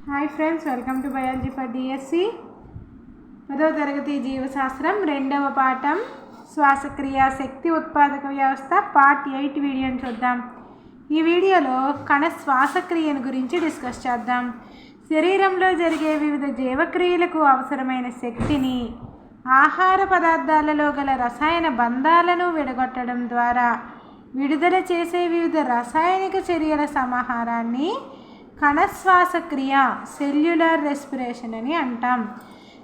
Hi friends, welcome to biology for DSC. 10వ తరగతి జీవశాస్త్రం 2వ పాఠం శ్వాసక్రియ శక్తి ఉత్పాదక వ్యవస్థ పార్ట్ 8 వీడియోని చూద్దాం. ఈ వీడియోలో కణ శ్వాసక్రియను గురించి డిస్కస్ చేద్దాం. శరీరంలో జరిగే వివిధ జీవక్రియలకు అవసరమైన శక్తిని ఆహార పదార్థాలలో గల రసాయన బంధాలను విడగొట్టడం ద్వారా విడుదల చేసే వివిధ రసాయనిక చర్యల సమాహారాన్ని కణ శ్వాసక్రియ సెల్యులర్ రెస్పిరేషన్ అని అంటాం.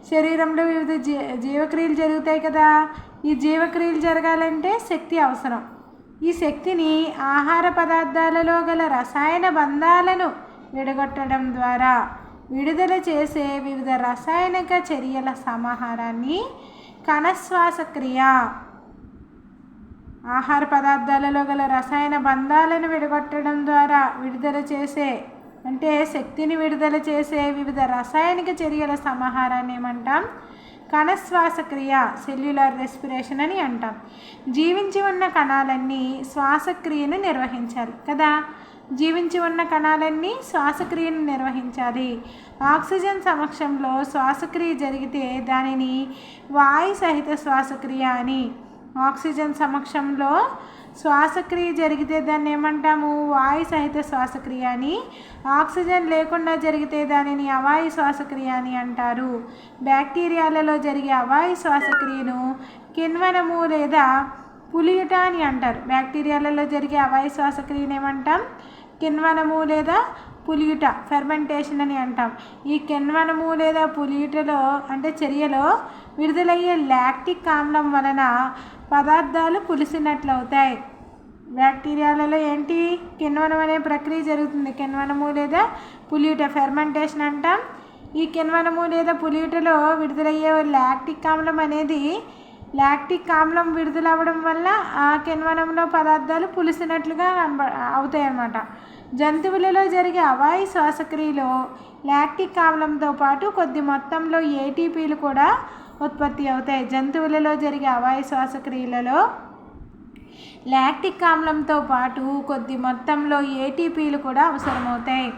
శరీరంలో వివిధ జీవక్రియలు జరుగుతాయి కదా. ఈ జీవక్రియలు జరగాలంటే శక్తి అవసరం. ఈ శక్తిని ఆహార పదార్థాలలో గల రసాయన బంధాలను విడగొట్టడం ద్వారా విడుదల చేసే వివిధ రసాయనిక చర్యల సమాహారాన్ని కణ శ్వాసక్రియ. ఆహార పదార్థాలలో గల రసాయన బంధాలను విడగొట్టడం ద్వారా విడుదల చేసే అంటే శక్తిని విడుదల చేసే వివిధ రసాయనిక చర్యల సమాహారాన్ని ఏమంటాం? కణ శ్వాసక్రియ సెల్యులర్ రెస్పిరేషన్ అని అంటాం. జీవించి ఉన్న కణాలన్నీ శ్వాసక్రియను నిర్వహించాలి కదా. జీవించి ఉన్న కణాలన్నీ శ్వాసక్రియను నిర్వహించాలి. ఆక్సిజన్ సమక్షంలో శ్వాసక్రియ జరిగితే దానిని వాయు సహిత శ్వాసక్రియ అని, ఆక్సిజన్ సమక్షంలో శ్వాసక్రియ జరిగితే దాన్ని ఏమంటాము? వాయు సహిత శ్వాసక్రియ అని. ఆక్సిజన్ లేకుండా జరిగితే దానిని అవాయు శ్వాసక్రియ అని అంటారు. బ్యాక్టీరియాలలో జరిగే అవాయు శ్వాసక్రియను కిణ్వనము లేదా పులియుట అని అంటారు. బ్యాక్టీరియాలలో జరిగే అవాయు శ్వాసక్రియను ఏమంటాం? కిణ్వనము లేదా పులియుట, ఫెర్మెంటేషన్ అని అంటాం. ఈ కిణ్వనము లేదా పులియుటలో అంటే చర్యలో విడుదలయ్యే లాక్టిక్ ఆమ్లం వలన పదార్థాలు పులిసినట్లు అవుతాయి. బ్యాక్టీరియాలలో ఏంటి? కిణ్వనం అనే ప్రక్రియ జరుగుతుంది. కిణ్వనము లేదా పులియుట ఫెర్మెంటేషన్ అంటాం. ఈ కిణ్వనము లేదా పులియుటలో విడుదలయ్యే లాక్టిక్ ఆమ్లం అనేది లాక్టిక్ ఆమ్లం విడుదల అవ్వడం వల్ల ఆ కిణ్వనంలో పదార్థాలు పులిసినట్లుగా అవుతాయి అన్నమాట. జంతువులలో జరిగే అవాయు శ్వాసక్రియలో లాక్టిక్ ఆమ్లంతో పాటు కొద్ది మొత్తంలో ఏటీపీలు కూడా ఉత్పత్తి అవుతాయి. జంతువులలో జరిగే అవాయు శ్వాసక్రియలలో లాక్టిక్ ఆమ్లంతో పాటు కొద్ది మొత్తంలో ఏటీపీలు కూడా అవసరమవుతాయి.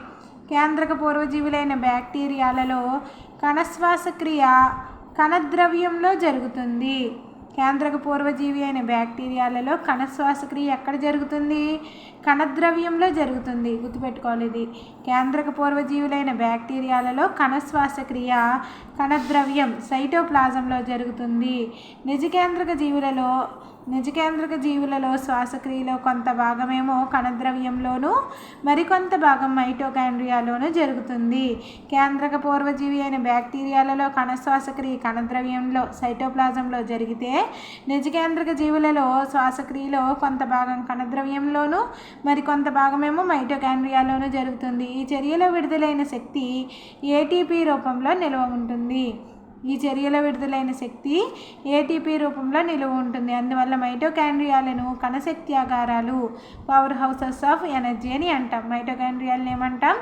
కేంద్రక పూర్వజీవులైన బ్యాక్టీరియాలలో కణ శ్వాసక్రియ కణద్రవ్యంలో జరుగుతుంది. కేంద్రక పూర్వజీవి అయిన బ్యాక్టీరియాలలో కణ శ్వాసక్రియ ఎక్కడ జరుగుతుంది? కణద్రవ్యంలో జరుగుతుంది. గుర్తుపెట్టుకోవాలి ఇది. కేంద్రక పూర్వజీవులైన బ్యాక్టీరియాలలో కణ శ్వాసక్రియ కణద్రవ్యం సైటోప్లాజంలో జరుగుతుంది. నిజకేంద్రక జీవులలో శ్వాసక్రియలో కొంత భాగమేమో కణద్రవ్యంలోనూ మరికొంత భాగం మైటోకాండ్రియాలోనూ జరుగుతుంది. కేంద్రక పూర్వజీవి అయిన బ్యాక్టీరియాలలో కణ శ్వాసక్రియ కణద్రవ్యంలో సైటోప్లాజంలో జరిగితే నిజకేంద్రక జీవులలో శ్వాసక్రియలో కొంత భాగం కణద్రవ్యంలోనూ మరికొంత భాగమేమో మైటోకాండ్రియాలోనూ జరుగుతుంది. ఈ చర్యలో విడుదలైన శక్తి ఏటీపీ రూపంలో నిల్వ ఉంటుంది. ఈ చర్యలో విడుదలైన శక్తి ఏటీపీ రూపంలో నిలువ ఉంటుంది. అందువల్ల మైటోకాండ్రియాలను కణశక్త్యాగారాలు, పవర్ హౌసెస్ ఆఫ్ ఎనర్జీ అని అంటాం. మైటోకాండ్రియాలను ఏమంటాం?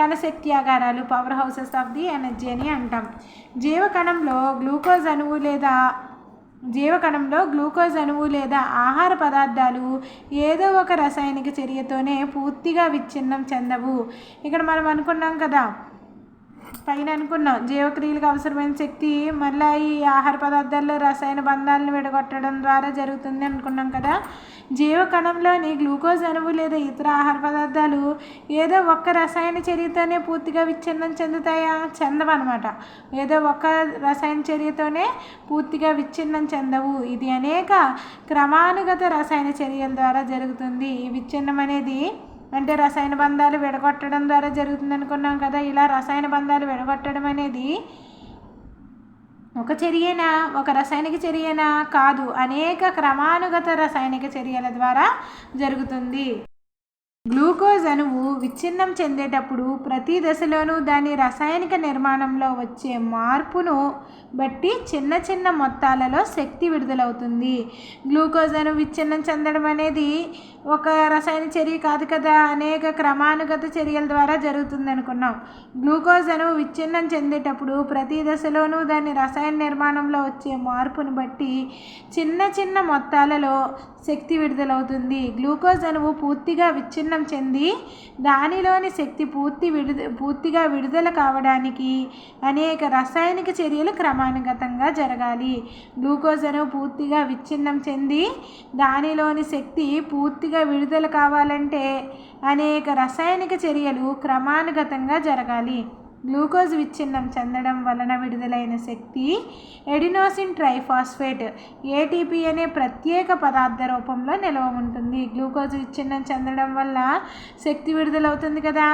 కణశక్త్యాగారాలు, power houses of the energy అని అంటాం. జీవకణంలో గ్లూకోజ్ అణువు లేదా ఆహార పదార్థాలు ఏదో ఒక రసాయనిక చర్యతోనే పూర్తిగా విచ్ఛిన్నం చెందవు. ఇక్కడ మనం అనుకున్నాం కదా, పైన అనుకున్నాం జీవక్రియలకు అవసరమైన శక్తి మళ్ళీ ఈ ఆహార పదార్థాల్లో రసాయన బంధాలను విడగొట్టడం ద్వారా జరుగుతుంది అనుకున్నాం కదా. జీవకణంలోని గ్లూకోజ్ అణువు లేదా ఇతర ఆహార పదార్థాలు ఏదో ఒక్క రసాయన చర్యతోనే పూర్తిగా విచ్ఛిన్నం చెందుతాయా? చెందవన్నమాట. ఏదో ఒక్క రసాయన చర్యతోనే పూర్తిగా విచ్ఛిన్నం చెందవు. ఇది అనేక క్రమానుగత రసాయన చర్యల ద్వారా జరుగుతుంది. ఈ విచ్ఛిన్నం అనేది అంటే రసాయన బంధాలు విడగొట్టడం ద్వారా జరుగుతుంది అనుకున్నాం కదా. ఇలా రసాయన బంధాలు విడగొట్టడం అనేది ఒక చర్యనా, ఒక రసాయనిక చర్యనా? కాదు, అనేక క్రమానుగత రసాయనిక చర్యల ద్వారా జరుగుతుంది. గ్లూకోజ్ అణువు విచ్ఛిన్నం చెందేటప్పుడు ప్రతి దశలోనూ దాని రసాయనిక నిర్మాణంలో వచ్చే మార్పును బట్టి చిన్న చిన్న మొత్తాలలో శక్తి విడుదలవుతుంది. గ్లూకోజ్ అణువు విచ్ఛిన్నం చెందడం అనేది ఒక రసాయన చర్య కాదు కదా, అనేక క్రమానుగత చర్యల ద్వారా జరుగుతుంది అనుకున్నాం. గ్లూకోజ్ అణువు విచ్ఛిన్నం చెందేటప్పుడు ప్రతి దశలోనూ దాని రసాయన నిర్మాణంలో వచ్చే మార్పును బట్టి చిన్న చిన్న మొత్తాలలో శక్తి విడుదలవుతుంది. గ్లూకోజ్ అణువు పూర్తిగా విచ్ఛిన్నం విచ్ఛిన్నం చెంది దానిలోని శక్తి పూర్తిగా విడుదల కావడానికి అనేక రసాయనిక చర్యలు క్రమానుగతంగా జరగాలి. గ్లూకోజ్ అణువు పూర్తిగా విచ్ఛిన్నం చెంది దానిలోని శక్తి పూర్తిగా విడుదల కావాలంటే అనేక రసాయనిక చర్యలు క్రమానుగతంగా జరగాలి. గ్లూకోజ్ విచ్ఛిన్నం చెందడం వలన విడుదలైన శక్తి ఎడినోసిన్ ట్రైఫాస్ఫేట్ ఏటీపీ అనే ప్రత్యేక పదార్థ రూపంలో నిల్వ ఉంటుంది. గ్లూకోజ్ విచ్ఛిన్నం చెందడం వల్ల శక్తి విడుదలవుతుంది కదా,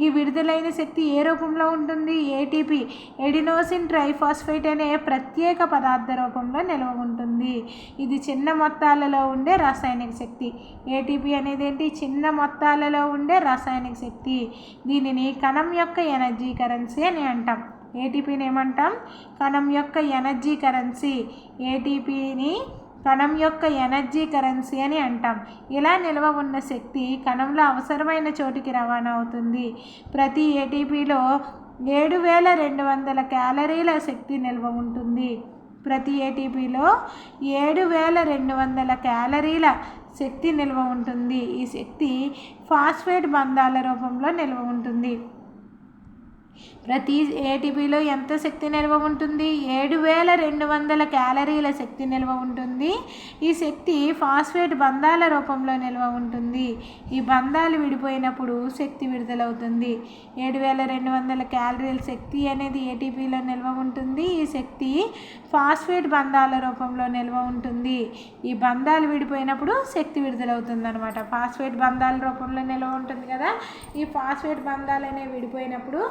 ఈ విడుదలైన శక్తి ఏ రూపంలో ఉంటుంది? ఏటీపీ ఎడినోసిన్ ట్రైఫాస్ఫేట్ అనే ప్రత్యేక పదార్థ రూపంలో నిల్వ ఉంటుంది. ఇది చిన్న మొత్తాలలో ఉండే రాసాయనిక శక్తి. ఏటీపీ అనేది ఏంటి? చిన్న మొత్తాలలో ఉండే రాసాయనిక శక్తి. దీనిని కణం యొక్క ఎనర్జీ కరెన్సీ అని అంటాం. ఏటీపీని ఏమంటాం? కణం యొక్క ఎనర్జీ కరెన్సీ. ఏటీపీని కణం యొక్క ఎనర్జీ కరెన్సీ అని అంటాం. ఇలా నిల్వ ఉన్న శక్తి కణంలో అవసరమైన చోటికి రవాణా అవుతుంది. ప్రతి ఏటీపీలో 7200 క్యాలరీల శక్తి నిల్వ ఉంటుంది. ప్రతి ఏటీపీలో 7200 క్యాలరీల శక్తి నిల్వ ఉంటుంది. ఈ శక్తి ఫాస్ఫేట్ బంధాల రూపంలో నిల్వ ఉంటుంది. ప్రతి ఏటీపీలో ఎంత శక్తి నిల్వ ఉంటుంది? 7200 క్యాలరీల శక్తి నిల్వ ఉంటుంది. ఈ శక్తి ఫాస్ఫేట్ బంధాల రూపంలో నిల్వ ఉంటుంది. ఈ బంధాలు విడిపోయినప్పుడు శక్తి విడుదలవుతుంది. 7200 క్యాలరీల శక్తి అనేది ఏటీపీలో నిల్వ ఉంటుంది. ఈ శక్తి ఫాస్ఫేట్ బంధాల రూపంలో నిల్వ ఉంటుంది. ఈ బంధాలు విడిపోయినప్పుడు శక్తి విడుదలవుతుంది అనమాట. ఫాస్ఫేట్ బంధాల రూపంలో నిల్వ ఉంటుంది కదా, ఈ ఫాస్ఫేట్ బంధాలు అనేవి విడిపోయినప్పుడు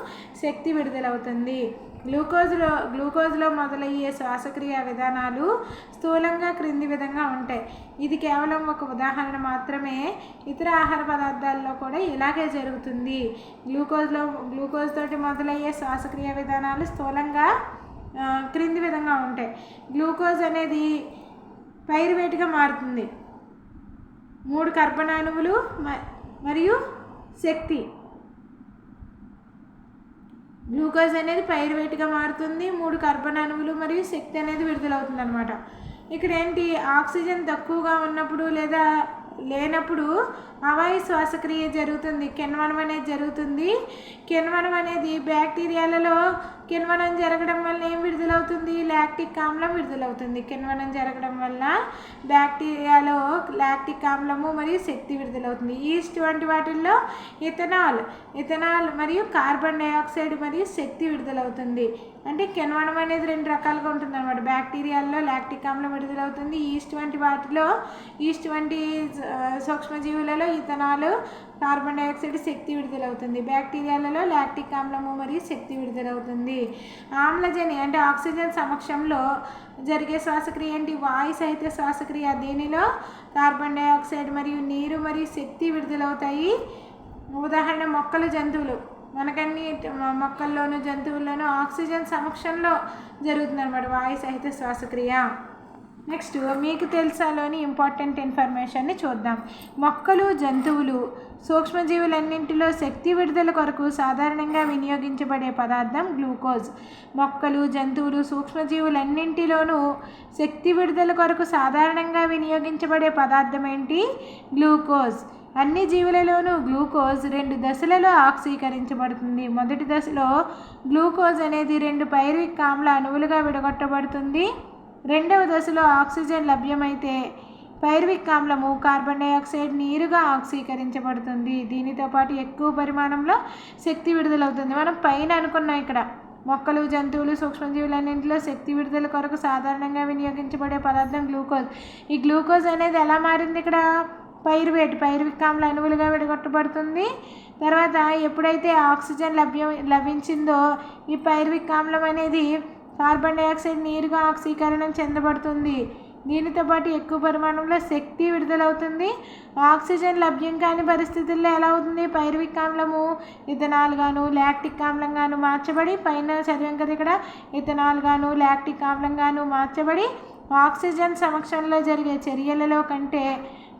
శక్తి విడుదలవుతుంది. గ్లూకోజ్లో మొదలయ్యే శ్వాసక్రియ విధానాలు స్థూలంగా క్రింది విధంగా ఉంటాయి. ఇది కేవలం ఒక ఉదాహరణ మాత్రమే. ఇతర ఆహార పదార్థాల్లో కూడా ఇలాగే జరుగుతుంది. గ్లూకోజ్ తోటి మొదలయ్యే శ్వాసక్రియ విధానాలు స్థూలంగా క్రింది విధంగా ఉంటాయి. గ్లూకోజ్ అనేది పైరువేటుగా మారుతుంది. 3 కర్బనాణువులు మరియు శక్తి. గ్లూకోజ్ అనేది పైరువేటుగా మారుతుంది. 3 కర్బనాణువులు మరియు శక్తి అనేది విడుదలవుతుంది అనమాట. ఇక్కడ ఏంటి? ఆక్సిజన్ తక్కువగా ఉన్నప్పుడు లేదా లేనప్పుడు అవాయు శ్వాసక్రియ జరుగుతుంది. కిణ్వనం అనేది జరుగుతుంది. కిణ్వనం అనేది బ్యాక్టీరియాలలో కిణ్వనం జరగడం వల్ల ఏం విడుదలవుతుంది? లాక్టిక్ ఆమ్లం విడుదలవుతుంది. కిణ్వనం జరగడం వల్ల బ్యాక్టీరియాలో లాక్టిక్ ఆమ్లము మరియు శక్తి విడుదలవుతుంది. ఈస్ట్ వంటి వాటిల్లో ఇథనాల్ మరియు కార్బన్ డైఆక్సైడ్ మరియు శక్తి విడుదలవుతుంది. అంటే కిణ్వనం అనేది 2 రకాలుగా ఉంటుంది అనమాట. బ్యాక్టీరియాల్లో లాక్టిక్ ఆమ్లం విడుదలవుతుంది. ఈస్ట్ వంటి సూక్ష్మజీవులలో ఇథనాల్, కార్బన్ డైఆక్సైడ్ శక్తి విడుదలవుతుంది. బ్యాక్టీరియాలలో లాక్టిక్ ఆమ్లము మరియు శక్తి విడుదలవుతుంది. ఆమ్లజని అంటే ఆక్సిజన్ సమక్షంలో జరిగే శ్వాసక్రియ ఏంటి? వాయు సహిత శ్వాసక్రియ. దీనిలో కార్బన్ డైఆక్సైడ్ మరియు నీరు మరియు శక్తి విడుదలవుతాయి. ఉదాహరణ మొక్కలు, జంతువులు. మనకన్నీ మొక్కల్లోనూ జంతువుల్లోనూ ఆక్సిజన్ సమక్షంలో జరుగుతుంది అన్నమాట వాయు సహిత శ్వాసక్రియ. నెక్స్ట్ మీకు తెలుసాలోని ఇంపార్టెంట్ ఇన్ఫర్మేషన్ని చూద్దాం. మొక్కలు, జంతువులు, సూక్ష్మజీవులన్నింటిలో శక్తి విడుదల కొరకు సాధారణంగా వినియోగించబడే పదార్థం గ్లూకోజ్. మొక్కలు, జంతువులు, సూక్ష్మజీవులన్నింటిలోనూ శక్తి విడుదల కొరకు సాధారణంగా వినియోగించబడే పదార్థం ఏంటి? గ్లూకోజ్. అన్ని జీవులలోనూ గ్లూకోజ్ 2 దశలలో ఆక్సీకరించబడుతుంది. మొదటి దశలో గ్లూకోజ్ అనేది 2 పైరువిక్ ఆమ్ల అణువులుగా విడగొట్టబడుతుంది. రెండవ దశలో ఆక్సిజన్ లభ్యమైతే పైరువిక్ ఆమ్లము, కార్బన్ డైఆక్సైడ్ నీరుగా ఆక్సీకరించబడుతుంది. దీనితో పాటు ఎక్కువ పరిమాణంలో శక్తి విడుదలవుతుంది. మనం పైన అనుకున్నాం ఇక్కడ మొక్కలు, జంతువులు, సూక్ష్మజీవులన్నింటిలో శక్తి విడుదల కొరకు సాధారణంగా వినియోగించబడే పదార్థం గ్లూకోజ్. ఈ గ్లూకోజ్ అనేది ఎలా మారింది? ఇక్కడ పైరువిక్ ఆమ్ల అణువులుగా విడగొట్టబడుతుంది. తర్వాత ఎప్పుడైతే ఆక్సిజన్ లభించిందో ఈ పైరువిక్ ఆమ్లం అనేది కార్బన్ డైఆక్సైడ్ నీరుగా ఆక్సీకరణం చెందబడుతుంది. దీనితో పాటు ఎక్కువ పరిమాణంలో శక్తి విడుదలవుతుంది. ఆక్సిజన్ లభ్యం కాని పరిస్థితుల్లో ఎలా అవుతుంది? పైరువిక్ ఆమ్లము ఇథనాల్ గాను లాక్టిక్ ఆమ్లంగాను మార్చబడి, పైన చదివాం కదా ఇక్కడ, ఇథనాల్ గాను లాక్టిక్ ఆమ్లంగాను మార్చబడి ఆక్సిజన్ సమక్షంలో జరిగే చర్యలలో కంటే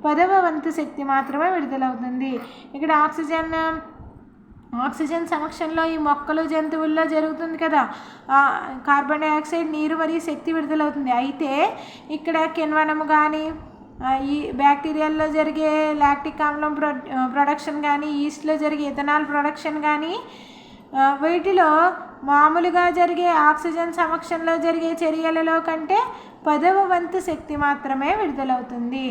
10వ వంతు శక్తి మాత్రమే విడుదలవుతుంది. ఇక్కడ ఆక్సిజన్ సమక్షంలో ఈ మొక్కలు, జంతువుల్లో జరుగుతుంది కదా, కార్బన్ డైఆక్సైడ్, నీరు మరియు శక్తి విడుదలవుతుంది. అయితే ఇక్కడ కిణ్వనము కానీ ఈ బ్యాక్టీరియాల్లో జరిగే లాక్టిక్ ఆమ్లం ప్రొడక్షన్ కానీ, ఈస్ట్లో జరిగే ఇథనాల్ ప్రొడక్షన్ కానీ, వీటిలో మామూలుగా జరిగే ఆక్సిజన్ సమక్షంలో జరిగే చర్యలలో కంటే 10వ వంతు శక్తి మాత్రమే విడుదలవుతుంది.